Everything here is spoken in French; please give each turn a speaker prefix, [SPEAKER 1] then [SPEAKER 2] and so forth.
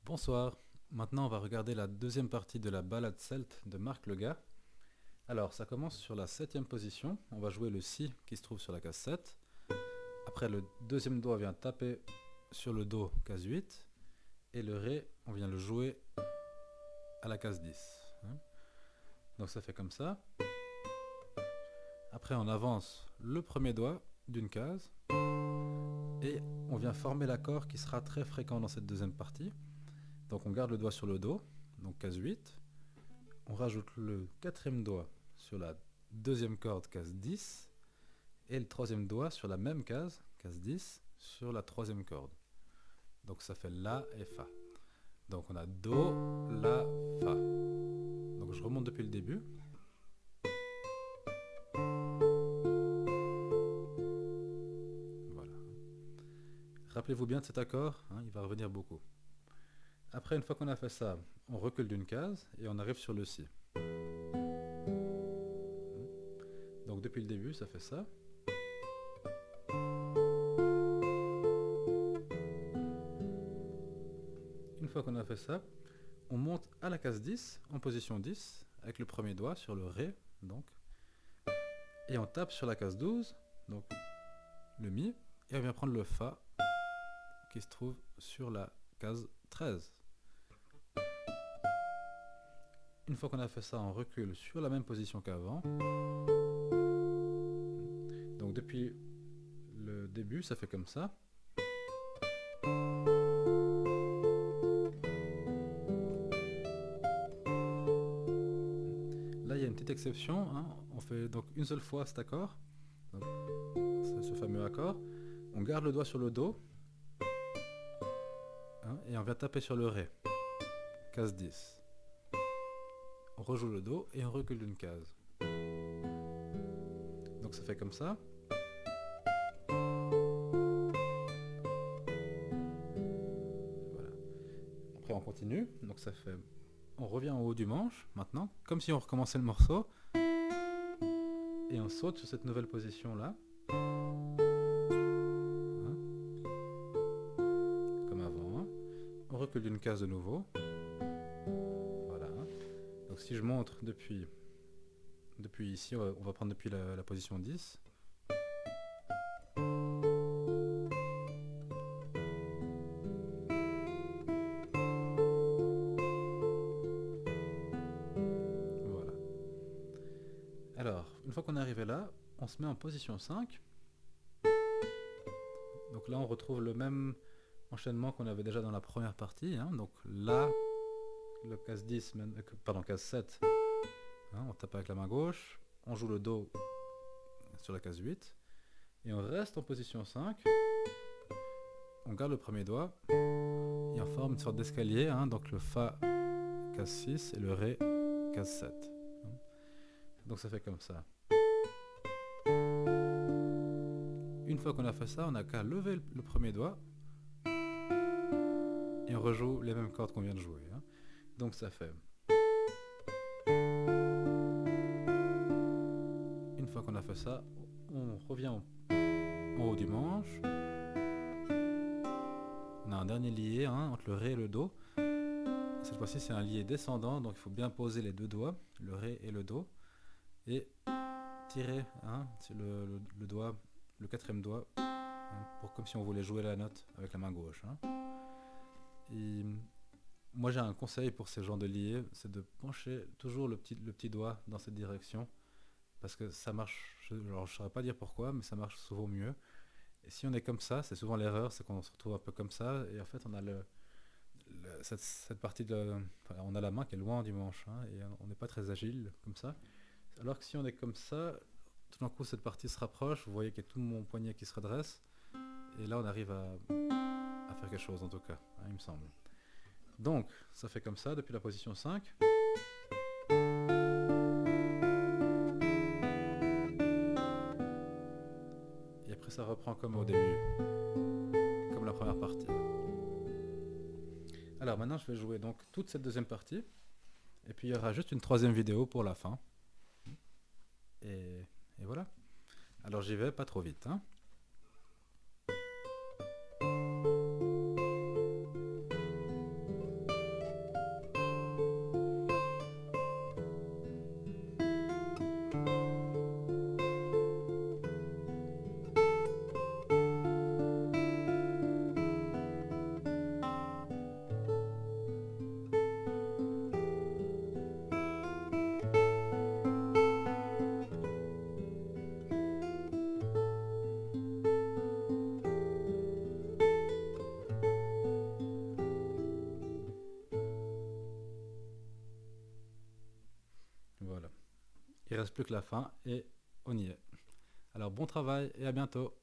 [SPEAKER 1] Bonsoir, maintenant on va regarder la deuxième partie de la ballade celte de Marc Legaz. Alors ça commence sur la septième position, on va jouer le Si qui se trouve sur la case 7. Après le deuxième Do on vient taper sur le Do, case 8. Et le Ré on vient le jouer à la case 10. Donc ça fait comme ça. Après on avance le premier doigt d'une case. Et on vient former l'accord qui sera très fréquent dans cette deuxième partie. Donc on garde le doigt sur le Do, donc case 8. On rajoute le quatrième doigt sur la deuxième corde, case 10, et le troisième doigt sur la même case, case 10, sur la troisième corde. Donc ça fait La et Fa. Donc on a Do, La, Fa. Donc je remonte depuis le début. Voilà. Rappelez-vous bien de cet accord, il va revenir beaucoup. Après, une fois qu'on a fait ça, on recule d'une case et on arrive sur le Si. Donc depuis le début, ça fait ça. Une fois qu'on a fait ça, on monte à la case 10, en position 10, avec le premier doigt sur le Ré, donc. Et on tape sur la case 12, donc le Mi, et on vient prendre le Fa, qui se trouve sur la case 13. Une fois qu'on a fait ça, on recule sur la même position qu'avant. Donc depuis le début, ça fait comme ça. Là, il y a une petite exception. On fait donc une seule fois cet accord. Donc, c'est ce fameux accord. On garde le doigt sur le Do. Et on vient taper sur le Ré. Case 10. On rejoue le Do et on recule d'une case. Donc ça fait comme ça. Voilà. Après on continue. Donc ça fait... On revient en haut du manche maintenant, comme si on recommençait le morceau. Et on saute sur cette nouvelle position là. Comme avant. On recule d'une case de nouveau. Voilà. Donc si je montre depuis ici, on va prendre depuis la position 10. Voilà. Alors, une fois qu'on est arrivé là, on se met en position 5. Donc là, on retrouve le même enchaînement qu'on avait déjà dans la première partie. Donc là, le case 10, pardon, case 7, on tape avec la main gauche, on joue le Do sur la case 8, et on reste en position 5. On garde le premier doigt, et on forme une sorte d'escalier, donc le Fa, case 6, et le Ré, case 7. Donc ça fait comme ça. Une fois qu'on a fait ça, on n'a qu'à lever le premier doigt, et on rejoue les mêmes cordes qu'on vient de jouer. Donc ça fait... Une fois qu'on a fait ça, on revient en haut du manche. On a un dernier lié entre le Ré et le Do. Cette fois-ci, c'est un lié descendant, donc il faut bien poser les deux doigts, le Ré et le Do, et tirer le doigt, le quatrième doigt, comme si on voulait jouer la note avec la main gauche. Et moi, j'ai un conseil pour ces genres de liés, c'est de pencher toujours le petit doigt dans cette direction, parce que ça marche. Je ne saurais pas dire pourquoi, mais ça marche souvent mieux. Et si on est comme ça, c'est souvent l'erreur, c'est qu'on se retrouve un peu comme ça, et en fait, on a cette partie on a la main qui est loin du manche, et on n'est pas très agile comme ça. Alors que si on est comme ça, tout d'un coup, cette partie se rapproche, vous voyez qu'il y a tout mon poignet qui se redresse, et là, on arrive à faire quelque chose, en tout cas, il me semble. Donc, ça fait comme ça depuis la position 5. Et après, ça reprend comme au début, comme la première partie. Alors maintenant, je vais jouer donc toute cette deuxième partie, et puis il y aura juste une troisième vidéo pour la fin. Et voilà. Alors j'y vais pas trop vite. Il reste plus que la fin et on y est. Alors bon travail et à bientôt.